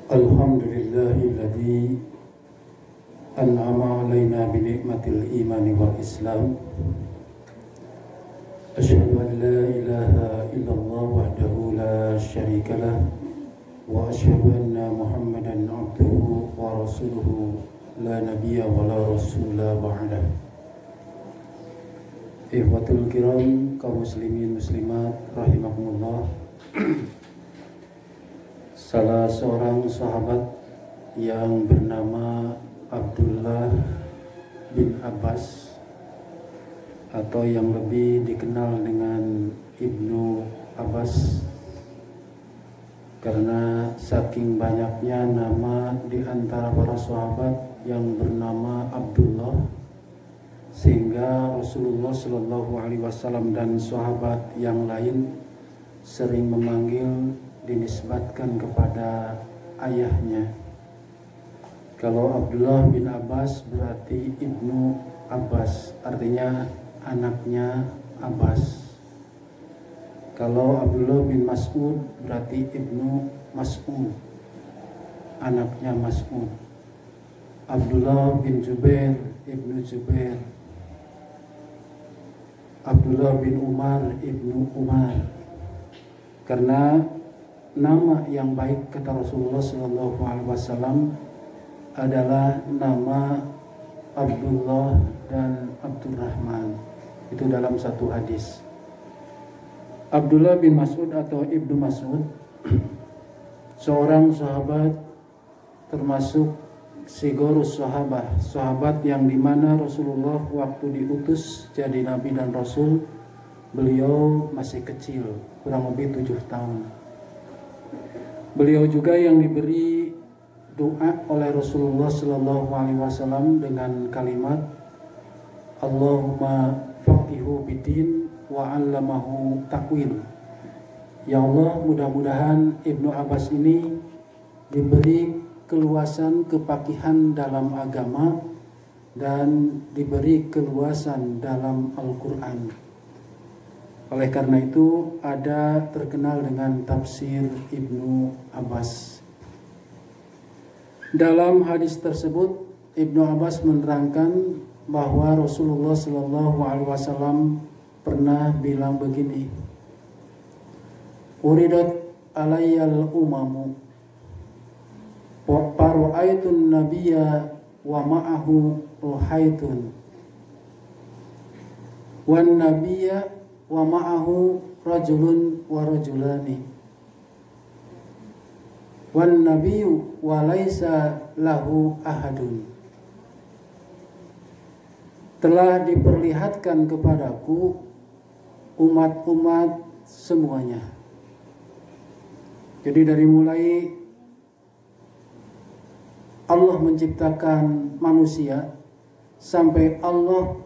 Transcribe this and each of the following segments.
Alhamdulillahilladzi an'ama alaina bi ni'matil imani wal islam. Asyhadu an la ilaha illallah wahdahu la syarikalah wa asyhadu anna Muhammadan abduhu wa rasuluhu la nabiyya wa la rasula ba'dah. Ikhwatul kiram, kaum muslimin muslimat rahimakumullah. Salah seorang sahabat yang bernama Abdullah bin Abbas atau yang lebih dikenal dengan Ibnu Abbas, karena saking banyaknya nama di antara para sahabat yang bernama Abdullah, sehingga Rasulullah Shallallahu Alaihi Wasallam dan sahabat yang lain sering memanggil, dinisbatkan kepada ayahnya. Kalau Abdullah bin Abbas berarti Ibnu Abbas, artinya anaknya Abbas. Kalau Abdullah bin Mas'ud berarti Ibnu Mas'ud, anaknya Mas'ud. Abdullah bin Jubair, Ibnu Jubair. Abdullah bin Umar, Ibnu Umar. Karena nama yang baik kata Rasulullah Shallallahu Alaihi Wasallam adalah nama Abdullah dan Abdurrahman. Itu dalam satu hadis. Abdullah bin Mas'ud atau Ibnu Mas'ud seorang sahabat termasuk sigorus sahabat yang dimana Rasulullah waktu diutus jadi nabi dan rasul, beliau masih kecil, kurang lebih 7 tahun. Beliau juga yang diberi doa oleh Rasulullah Sallallahu Alaihi Wasallam dengan kalimat Allahumma faqihu bidin wa 'allamahu takwil. Ya Allah, mudah-mudahan Ibnu Abbas ini diberi keluasan kepakihan dalam agama dan diberi keluasan dalam Al-Quran. Oleh karena itu ada terkenal dengan tafsir Ibnu Abbas. Dalam hadis tersebut Ibnu Abbas menerangkan bahwa Rasulullah Shallallahu Alaihi Wasallam pernah bilang begini, Uridat alayyal umamu Paru'aitun nabiyya wa ma'ahu ruhaitun wan nabiyya wa ma'ahu rajulun wa rajulani wan nabiyyu wa laisa lahu ahadun. Telah diperlihatkan kepadaku umat-umat semuanya. Jadi dari mulai Allah menciptakan manusia sampai Allah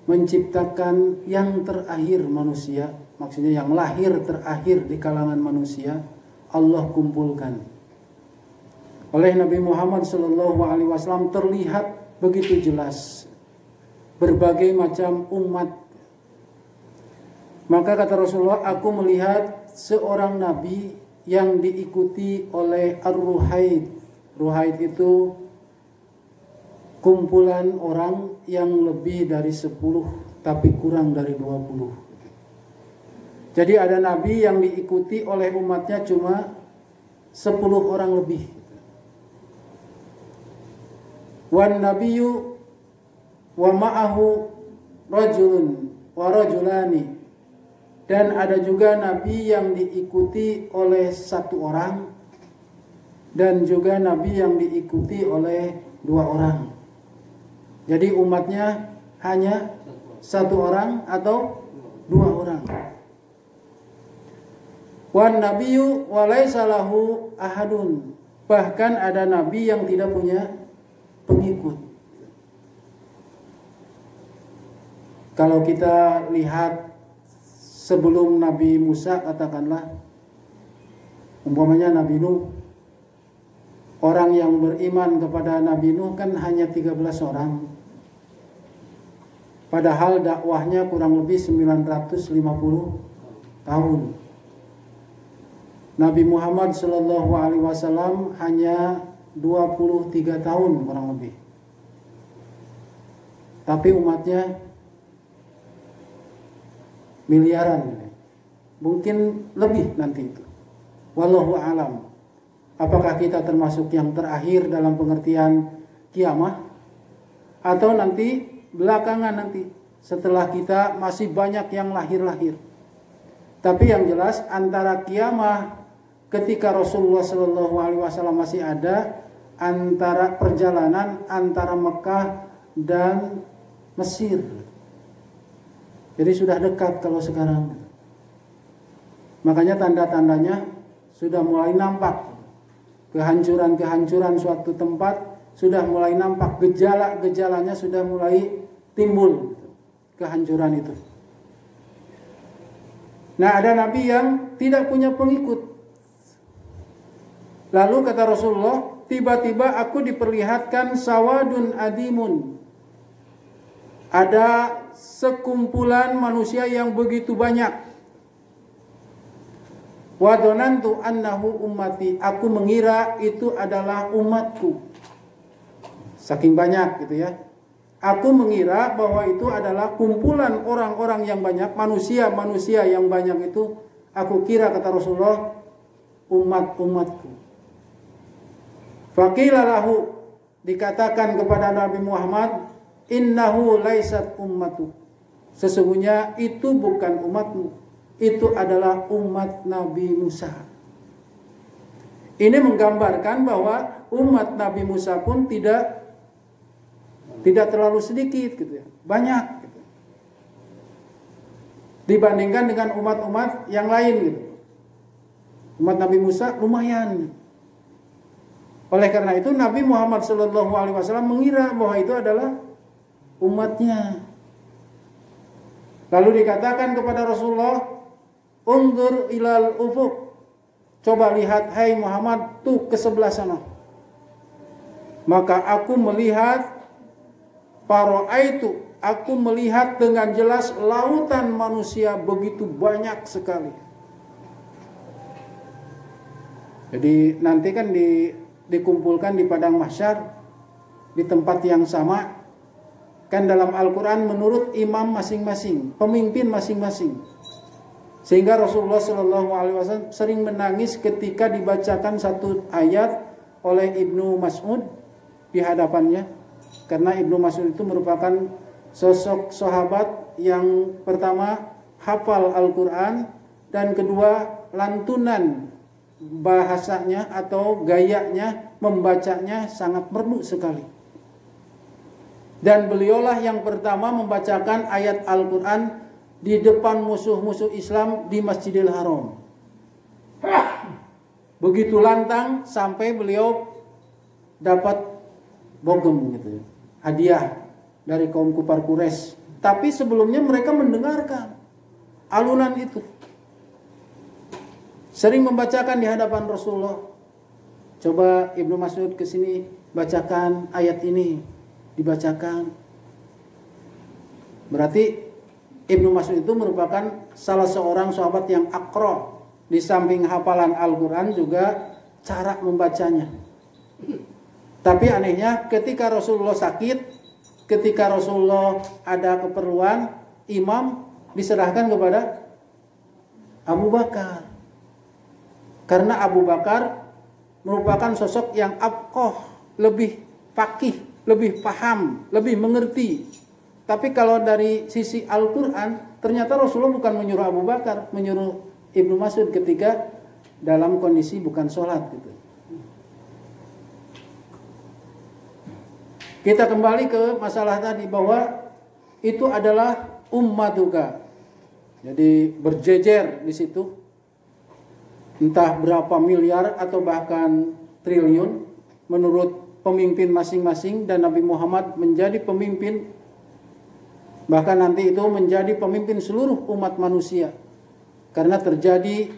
menciptakan yang terakhir manusia, maksudnya yang lahir terakhir di kalangan manusia, Allah kumpulkan. Oleh Nabi Muhammad SAW terlihat begitu jelas berbagai macam umat. Maka kata Rasulullah, aku melihat seorang nabi yang diikuti oleh ar-ruhaid. Ruhaid itu kumpulan orang yang lebih dari 10 tapi kurang dari 20. Jadi ada nabi yang diikuti oleh umatnya cuma 10 orang lebih. Wan nabiyyu wa ma'ahu rajulun wa rajulani. Dan ada juga nabi yang diikuti oleh 1 orang dan juga nabi yang diikuti oleh 2 orang. Jadi umatnya hanya 1 orang atau 2 orang. Wan nabiyyu wa laisa lahu ahadun. Bahkan ada nabi yang tidak punya pengikut. Kalau kita lihat sebelum Nabi Musa, katakanlah umpamanya Nabi Nuh, orang yang beriman kepada Nabi Nuh kan hanya 13 orang. Padahal dakwahnya kurang lebih 950 tahun. Nabi Muhammad Shallallahu Alaihi Wasallam hanya 23 tahun kurang lebih. Tapi umatnya miliaran, mungkin lebih nanti itu. Wallahu alam. Apakah kita termasuk yang terakhir dalam pengertian kiamah, atau nanti belakangan nanti setelah kita masih banyak yang lahir-lahir. Tapi yang jelas antara kiamah ketika Rasulullah Shallallahu Alaihi Wasallam masih ada, antara perjalanan antara Mekah dan Mesir. Jadi sudah dekat kalau sekarang. Makanya tanda-tandanya sudah mulai nampak. Kehancuran-kehancuran suatu tempat sudah mulai nampak. Gejala-gejalanya sudah mulai timbul. Kehancuran itu. Nah, ada nabi yang tidak punya pengikut. Lalu kata Rasulullah, tiba-tiba aku diperlihatkan sawadun adimun. Ada sekumpulan manusia yang begitu banyak. Wa dhanantu annahu ummati. Aku mengira itu adalah umatku. Saking banyak gitu ya. Aku mengira bahwa itu adalah kumpulan orang-orang yang banyak, manusia-manusia yang banyak itu. Aku kira, kata Rasulullah, umat-umatku. Faqila lahu, dikatakan kepada Nabi Muhammad, innahu laisat ummatu. Sesungguhnya itu bukan umatmu. Itu adalah umat Nabi Musa. Ini menggambarkan bahwa umat Nabi Musa pun tidak terlalu sedikit gitu ya. Banyak gitu. Dibandingkan dengan umat-umat yang lain gitu. Umat Nabi Musa lumayan. Oleh karena itu Nabi Muhammad SAW mengira bahwa itu adalah umatnya. Lalu dikatakan kepada Rasulullah, undur ilal ufuk. Coba lihat, hai Muhammad, tuh ke sebelah sana. Maka aku melihat, paroaitu, aku melihat dengan jelas lautan manusia begitu banyak sekali. Jadi nanti kan dikumpulkan di padang mahsyar di tempat yang sama. Kan dalam Al-Quran menurut imam masing-masing, pemimpin masing-masing. Sehingga Rasulullah SAW sering menangis ketika dibacakan satu ayat oleh Ibnu Mas'ud di hadapannya. Karena Ibnu Mas'ud itu merupakan sosok sahabat yang pertama hafal Al-Quran, dan kedua lantunan bahasanya atau gayanya membacanya sangat merdu sekali. Dan beliaulah yang pertama membacakan ayat Al-Quran di depan musuh-musuh Islam di Masjidil Haram. Begitu lantang sampai beliau dapat bogem gitu, hadiah dari kaum kufar Quraisy. Tapi sebelumnya mereka mendengarkan alunan itu. Sering membacakan di hadapan Rasulullah. Coba Ibnu Mas'ud ke sini bacakan ayat ini, dibacakan. Berarti Ibnu Mas'ud itu merupakan salah seorang sahabat yang aqra. Di samping hafalan Al-Quran juga cara membacanya. Tapi anehnya ketika Rasulullah sakit, ketika Rasulullah ada keperluan, imam diserahkan kepada Abu Bakar. Karena Abu Bakar merupakan sosok yang afqah, lebih faqih, lebih paham, lebih mengerti. Tapi kalau dari sisi Al-Quran, ternyata Rasulullah bukan menyuruh Abu Bakar, menyuruh Ibnu Mas'ud ketika dalam kondisi bukan sholat gitu. Kita kembali ke masalah tadi bahwa itu adalah ummatuka. Jadi berjejer di situ, entah berapa miliar atau bahkan triliun menurut pemimpin masing-masing, dan Nabi Muhammad menjadi pemimpin. Bahkan nanti itu menjadi pemimpin seluruh umat manusia. Karena terjadi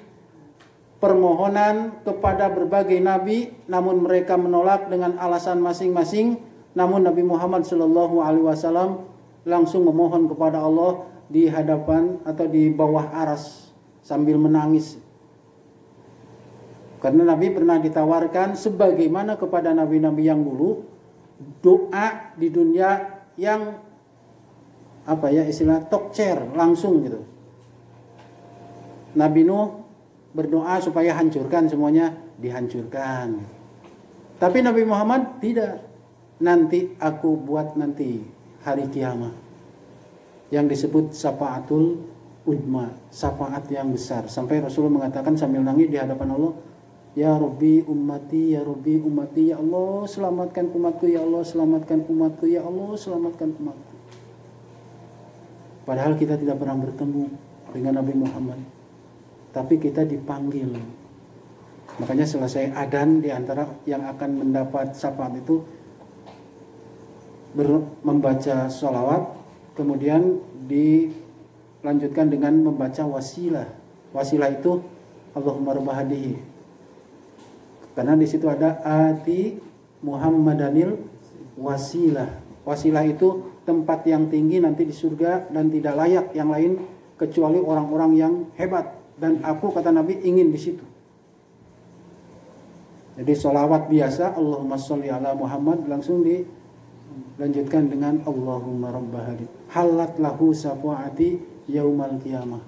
permohonan kepada berbagai nabi, namun mereka menolak dengan alasan masing-masing. Namun Nabi Muhammad SAW langsung memohon kepada Allah di hadapan atau di bawah aras sambil menangis. Karena Nabi pernah ditawarkan sebagaimana kepada nabi-nabi yang dulu, doa di dunia yang istilah talk chair langsung gitu. Nabi Nuh berdoa supaya hancurkan semuanya, dihancurkan. Tapi Nabi Muhammad tidak. Nanti aku buat nanti hari kiamat yang disebut syafaatul udma, syafaat yang besar. Sampai Rasulullah mengatakan sambil nangis di hadapan Allah, ya Rabbi ummati, ya Rabbi ummati, ya Allah selamatkan umatku, ya Allah selamatkan umatku, ya Allah selamatkan umatku. Padahal kita tidak pernah bertemu dengan Nabi Muhammad, tapi kita dipanggil. Makanya selesai adzan, di antara yang akan mendapat syafaat itu membaca sholawat, kemudian dilanjutkan dengan membaca wasilah. Wasilah itu Allahumma rabb hadihi. Karena di situ ada ati Muhammadanil wasilah. Wasilah itu tempat yang tinggi nanti di surga dan tidak layak yang lain kecuali orang-orang yang hebat. Dan aku, kata Nabi, ingin di situ. Jadi sholawat biasa Allahumma sholli ala Muhammad langsung dilanjutkan dengan Allahumma rabb hadihi. Halat lahu syafaati yaumal qiyamah.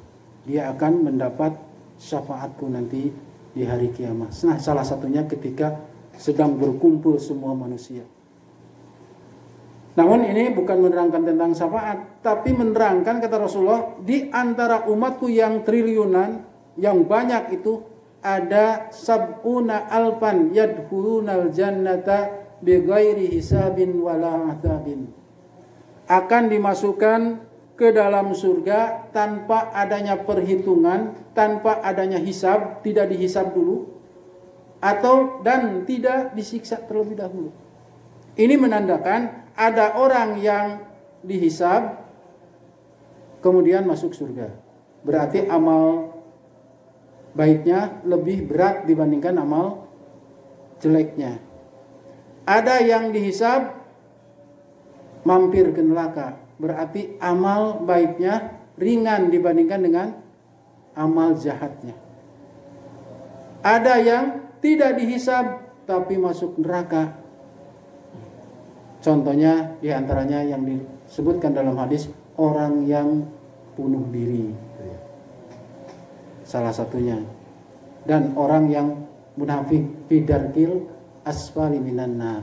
Dia akan mendapat syafaatku nanti di hari kiamat. Nah, salah satunya ketika sedang berkumpul semua manusia. Namun ini bukan menerangkan tentang syafaat, tapi menerangkan, kata Rasulullah, di antara umatku yang triliunan, yang banyak itu, ada sab'una alfan yadkhulunal jannata bighairi hisabin wala azabin. Akan dimasukkan ke dalam surga tanpa adanya perhitungan, tanpa adanya hisab, tidak dihisab dulu, dan tidak disiksa terlebih dahulu. Ini menandakan ada orang yang dihisab kemudian masuk surga. Berarti amal baiknya lebih berat dibandingkan amal jeleknya. Ada yang dihisab mampir ke neraka. Berarti amal baiknya ringan dibandingkan dengan amal jahatnya. Ada yang tidak dihisab tapi masuk neraka. Contohnya diantaranya yang disebutkan dalam hadis, orang yang bunuh diri. Salah satunya. Dan orang yang munafik bidarkil asfali minan nar.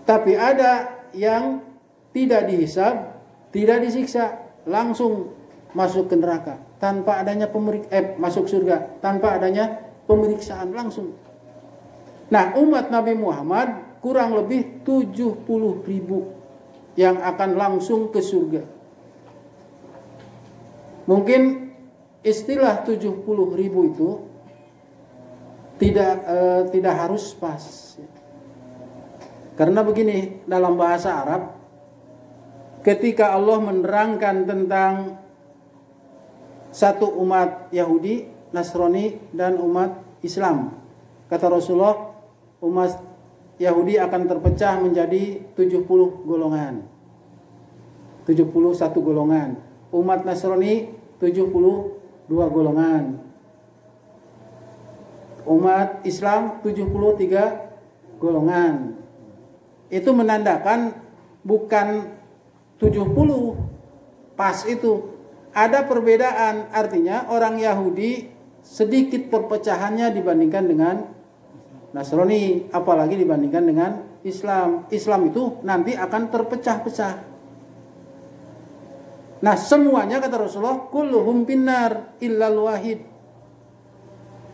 Tapi ada yang tidak dihisab, tidak disiksa, langsung masuk ke neraka tanpa adanya masuk surga tanpa adanya pemeriksaan langsung. Nah, umat Nabi Muhammad kurang lebih 70.000 yang akan langsung ke surga. Mungkin istilah 70.000 itu tidak harus pas. Karena begini, dalam bahasa Arab, ketika Allah menerangkan tentang satu umat Yahudi, Nasrani, dan umat Islam, kata Rasulullah, umat Yahudi akan terpecah menjadi 70 golongan. 71 golongan. Umat Nasrani 72 golongan. Umat Islam 73 golongan. Itu menandakan bukan 70 pas itu. Ada perbedaan, artinya orang Yahudi sedikit perpecahannya dibandingkan dengan Nasrani, apalagi dibandingkan dengan Islam. Islam itu nanti akan terpecah-pecah. Nah, semuanya, kata Rasulullah, kulluhum finnar illal wahid,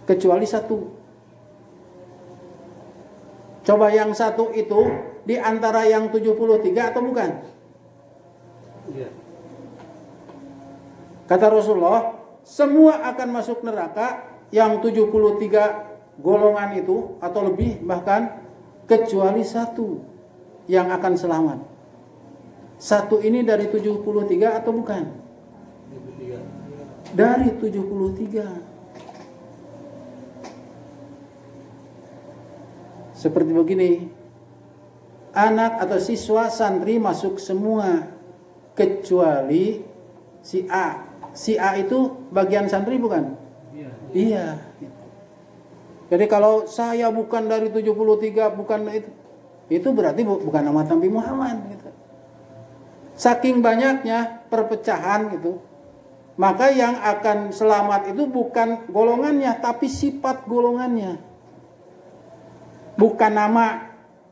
kecuali satu. Coba yang satu itu di antara yang 73 atau bukan? Iya. Kata Rasulullah, semua akan masuk neraka, yang 73 golongan itu atau lebih bahkan, kecuali satu yang akan selamat. Satu ini dari 73 atau bukan? Dari 73. Seperti begini, anak atau siswa santri masuk semua kecuali si A. Si A itu bagian santri bukan? Iya. Jadi kalau saya bukan dari 73, bukan itu berarti bukan nama Nabi Muhammad gitu. Saking banyaknya perpecahan gitu, maka yang akan selamat itu bukan golongannya, tapi sifat golongannya. Bukan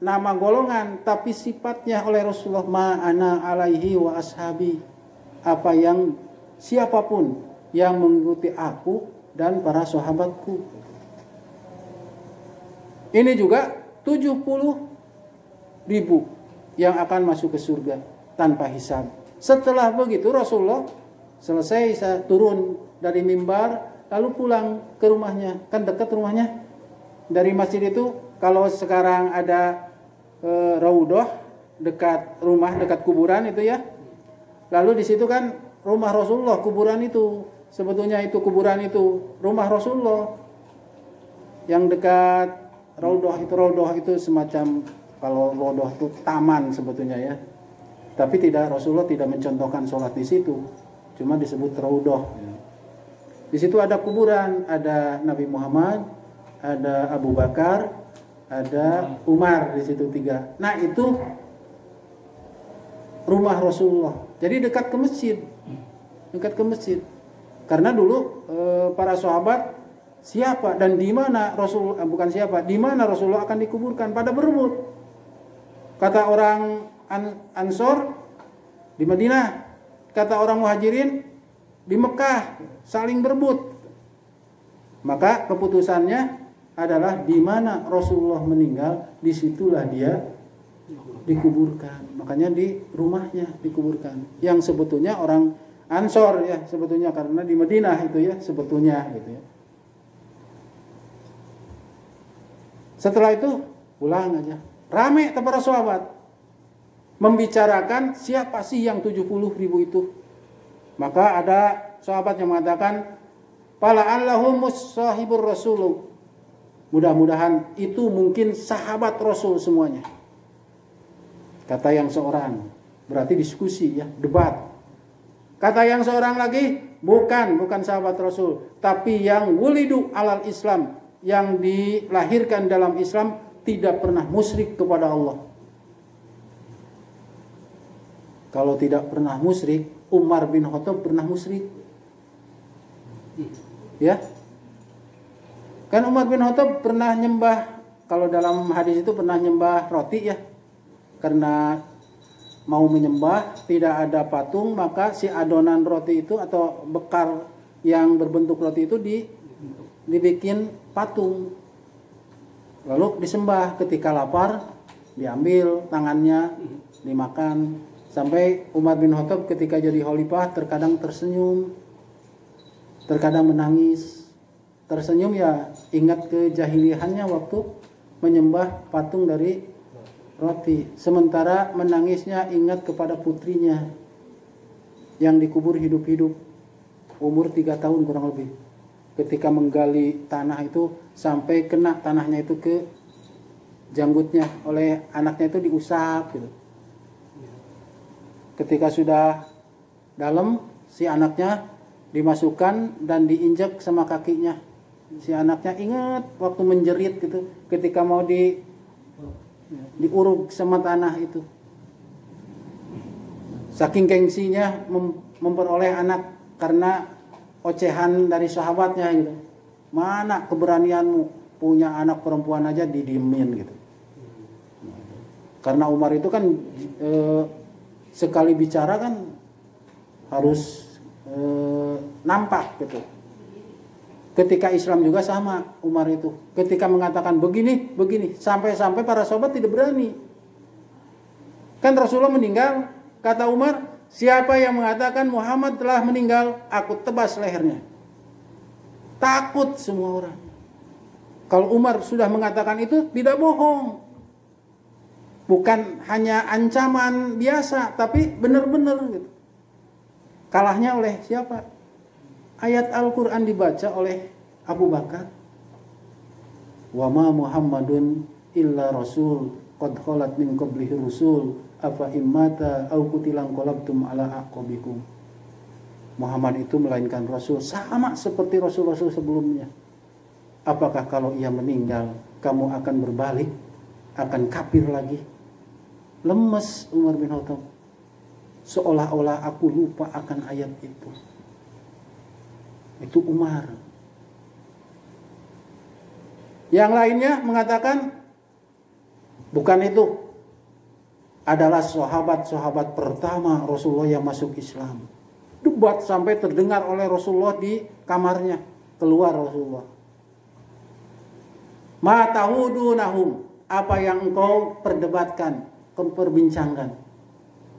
nama golongan, tapi sifatnya oleh Rasulullah, ma'ana alaihi wa ashabi. Apa yang siapapun yang mengikuti aku dan para sahabatku. Ini juga 70.000 yang akan masuk ke surga tanpa hisab. Setelah begitu Rasulullah selesai turun dari mimbar lalu pulang ke rumahnya. Kan dekat rumahnya. Dari masjid itu kalau sekarang ada raudhah dekat rumah, dekat kuburan itu ya. Lalu di situ kan rumah Rasulullah, kuburan itu. Sebetulnya itu kuburan itu rumah Rasulullah. Yang dekat raudhah itu semacam, kalau raudhah itu taman sebetulnya ya. Tapi Rasulullah tidak mencontohkan sholat di situ, cuma disebut raudhah. Di situ ada kuburan, ada Nabi Muhammad, ada Abu Bakar, ada Umar, di situ 3. Nah itu rumah Rasulullah. Jadi dekat ke masjid. Karena dulu para sahabat siapa dan di mana di mana Rasulullah akan dikuburkan, pada berebut. Kata orang Ansor di Madinah, kata orang Muhajirin di Mekah, saling berebut. Maka keputusannya adalah di mana Rasulullah meninggal, disitulah dia dikuburkan. Makanya di rumahnya dikuburkan. Yang sebetulnya orang Ansor ya sebetulnya, karena di Madinah itu ya sebetulnya gitu ya. Setelah itu pulang aja. Rame para sahabat membicarakan siapa sih yang 70.000 itu. Maka ada sahabat yang mengatakan, "Fala allahumus sahibur rasul." Mudah-mudahan itu mungkin sahabat Rasul semuanya. Kata yang seorang. Berarti diskusi ya, debat. Kata yang seorang lagi, bukan sahabat Rasul, tapi yang wulidu alal Islam, yang dilahirkan dalam Islam, tidak pernah musyrik kepada Allah. Kalau tidak pernah musyrik, Umar bin Khattab pernah musyrik. Ya. Kan Umar bin Khattab pernah nyembah, kalau dalam hadis itu pernah nyembah roti ya. Karena mau menyembah, tidak ada patung, maka si adonan roti itu atau bekal yang berbentuk roti itu dibikin patung. Lalu disembah, ketika lapar diambil tangannya, dimakan. Sampai Umar bin Khattab ketika jadi khalifah terkadang tersenyum, terkadang menangis. Tersenyum ya ingat kejahiliannya waktu menyembah patung dari roti. Sementara menangisnya ingat kepada putrinya yang dikubur hidup-hidup, umur 3 tahun kurang lebih. Ketika menggali tanah itu sampai kena tanahnya itu ke janggutnya, oleh anaknya itu diusap gitu. Ketika sudah dalam, si anaknya dimasukkan dan diinjak sama kakinya. Si anaknya ingat waktu menjerit gitu, ketika mau diuruk sama tanah itu. Saking gengsinya memperoleh anak karena ocehan dari sahabatnya gitu. Mana keberanianmu punya anak perempuan aja didiemin gitu. Karena Umar itu kan sekali bicara kan harus nampak gitu. Ketika Islam juga sama, Umar itu ketika mengatakan begini, sampai-sampai para sahabat tidak berani. Kan Rasulullah meninggal, kata Umar, siapa yang mengatakan Muhammad telah meninggal, aku tebas lehernya. Takut semua orang. Kalau Umar sudah mengatakan itu, tidak bohong. Bukan hanya ancaman biasa, tapi benar-benar gitu. Kalahnya oleh siapa? Ayat Al-Quran dibaca oleh Abu Bakar. Wa ma Muhammadun illa rasul qad khalat min qablihi rusul afa immata au qutilan qalabtum ala aqabikum. Muhammad itu melainkan rasul, sama seperti rasul-rasul sebelumnya. Apakah kalau ia meninggal kamu akan berbalik, akan kafir lagi? Lemes Umar bin Khattab. Seolah-olah aku lupa akan ayat itu. Itu Umar. Yang lainnya mengatakan bukan itu. Adalah sahabat-sahabat pertama Rasulullah yang masuk Islam. Debat sampai terdengar oleh Rasulullah di kamarnya. Keluar Rasulullah. Ma tahudunahum, apa yang engkau perdebatkan, memperbincangkan.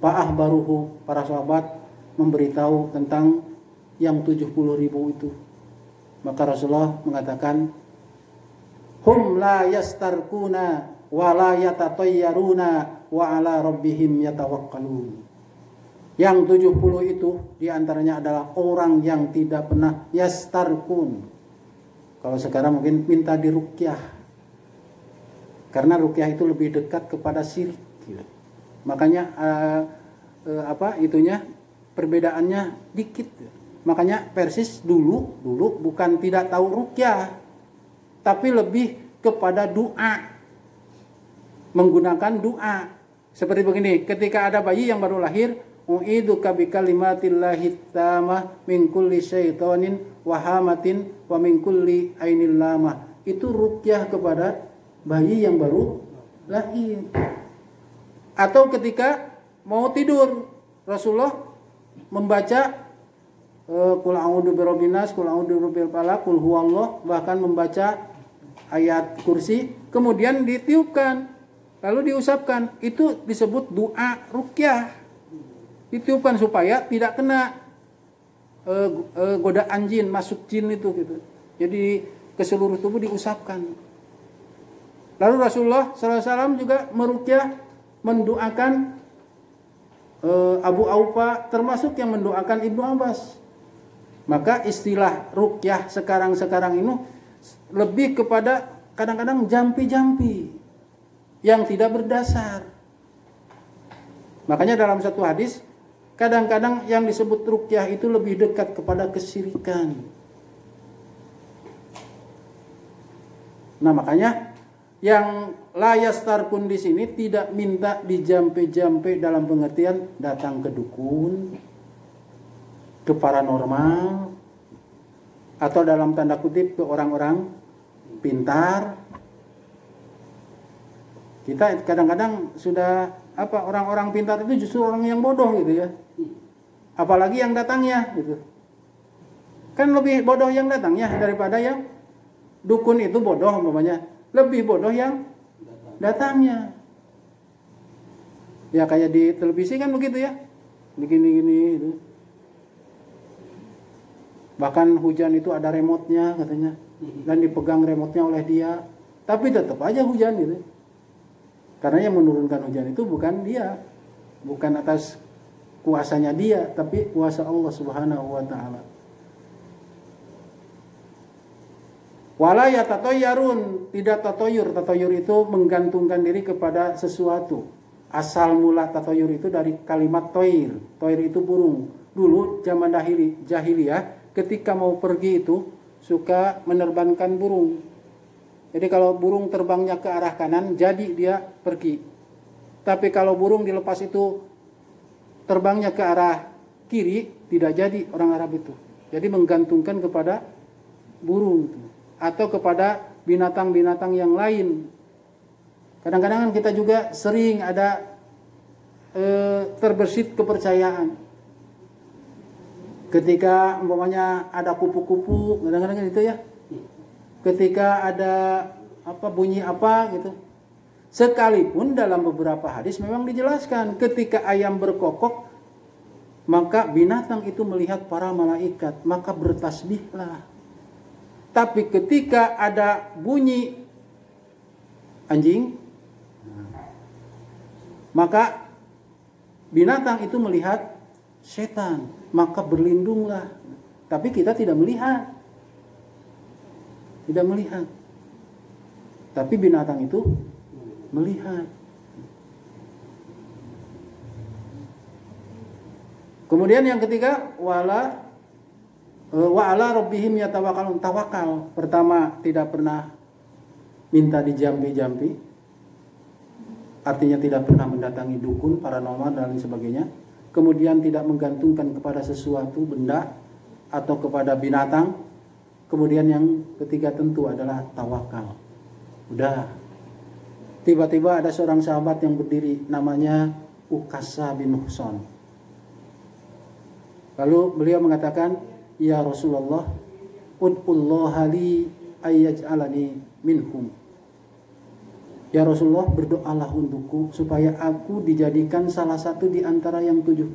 Fa'ahbaruhu, para sahabat memberitahu tentang yang 70.000 itu. Maka Rasulullah mengatakan, hum la yastarkuna wa la yatatayyaruna wa ala rabbihim yatawakkalun. Yang 70 itu diantaranya adalah orang yang tidak pernah yastarkun. Kalau sekarang mungkin minta diruqyah. Karena ruqyah itu lebih dekat kepada syirik. Makanya perbedaannya dikit. Makanya Persis dulu bukan tidak tahu ruqyah, tapi lebih kepada doa. Menggunakan doa. Seperti begini, ketika ada bayi yang baru lahir, u'iduka bikalimatillahi tamah min kulli syaitonin wahamatin wa min kulli ainil lamah. Itu ruqyah kepada bayi yang baru lahir. Atau ketika mau tidur, Rasulullah membaca qul a'udzu birabbin nas, qul a'udzu birabbil falaq, qul huwallah, bahkan membaca ayat kursi, kemudian ditiupkan, lalu diusapkan. Itu disebut doa ruqyah. Ditiupkan supaya tidak kena godaan jin, masuk jin itu gitu. Jadi ke seluruh tubuh diusapkan. Lalu Rasulullah SAW juga meruqyah, mendoakan Abu Aufa, termasuk yang mendoakan Ibnu Abbas. Maka istilah ruqyah sekarang ini lebih kepada kadang-kadang jampi-jampi yang tidak berdasar. Makanya dalam satu hadis, kadang-kadang yang disebut ruqyah itu lebih dekat kepada kesyirikan. Nah, makanya yang la yastarkun di sini tidak minta dijampe-jampe dalam pengertian datang ke dukun, ke paranormal, atau dalam tanda kutip ke orang-orang pintar. Kita kadang-kadang sudah orang-orang pintar itu justru orang yang bodoh gitu ya. Apalagi yang datangnya gitu. Kan lebih bodoh yang datangnya daripada yang dukun itu bodoh umpamanya. Lebih bodoh yang datangnya. Ya kayak di televisi kan begitu ya. Begini-gini itu. Bahkan hujan itu ada remote-nya katanya. Dan dipegang remote-nya oleh dia. Tapi tetap aja hujan gitu. Karena yang menurunkan hujan itu bukan dia. Bukan atas kuasanya dia. Tapi kuasa Allah Subhanahu wa ta'ala. Wala yatatayyarun, tidak tatoyur. Tatoyur itu menggantungkan diri kepada sesuatu. Asal mula tatoyur itu dari kalimat toir. Toir itu burung. Dulu zaman jahiliyah, ketika mau pergi itu suka menerbangkan burung. Jadi kalau burung terbangnya ke arah kanan, jadi dia pergi. Tapi kalau burung dilepas itu terbangnya ke arah kiri, tidak jadi orang Arab itu. Jadi menggantungkan kepada burung itu. Atau kepada binatang-binatang yang lain. Kadang-kadang kita juga sering ada terbersit kepercayaan. Ketika umpamanya ada kupu-kupu, kadang-kadang itu ya. Ketika ada bunyi apa gitu. Sekalipun dalam beberapa hadis memang dijelaskan ketika ayam berkokok, maka binatang itu melihat para malaikat, maka bertasbihlah. Tapi ketika ada bunyi anjing, maka binatang itu melihat setan, maka berlindunglah. Tapi kita tidak melihat. Tidak melihat. Tapi binatang itu melihat. Kemudian yang ketiga, wala Wa ala rabbihim yatawakkalun, tawakal. Pertama, tidak pernah minta dijampi-jampi. Artinya tidak pernah mendatangi dukun, paranormal dan lain sebagainya. Kemudian tidak menggantungkan kepada sesuatu benda atau kepada binatang. Kemudian yang ketiga tentu adalah tawakal. Udah. Tiba-tiba ada seorang sahabat yang berdiri, namanya Ukasha bin Muhsan. Lalu beliau mengatakan, ya Rasulullah, ud'ullaha li ayyaj'alani minhum. Ya Rasulullah, berdoalah untukku supaya aku dijadikan salah satu di antara yang 70.000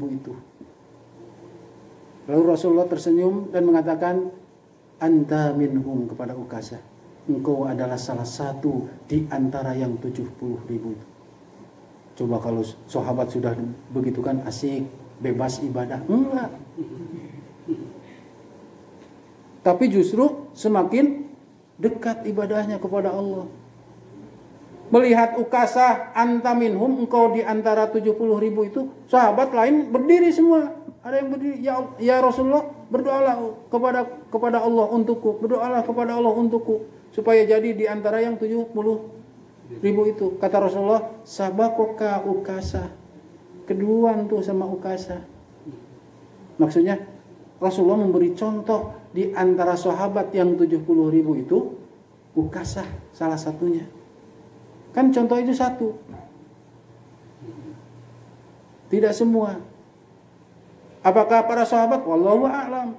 itu. Lalu Rasulullah tersenyum dan mengatakan, anta minhum, kepada Ukasha. Engkau adalah salah satu di antara yang 70.000 itu. Coba kalau sahabat sudah begitu kan asik, bebas ibadah. Enggak. Tapi justru semakin dekat ibadahnya kepada Allah. Melihat Ukasha, anta minhum, engkau di antara 70.000 itu, sahabat lain berdiri semua. Ada yang berdiri, ya Rasulullah, berdoalah kepada Allah untukku, berdoalah kepada Allah untukku supaya jadi di antara yang 70.000 itu. Kata Rasulullah, sabakoka Ukasha, keduluan tuh sama Ukasha. Maksudnya Rasulullah memberi contoh di antara sahabat yang 70.000 itu, Ukasha salah satunya. Kan contoh itu satu. Tidak semua. Apakah para sahabat? Wallahu a'lam.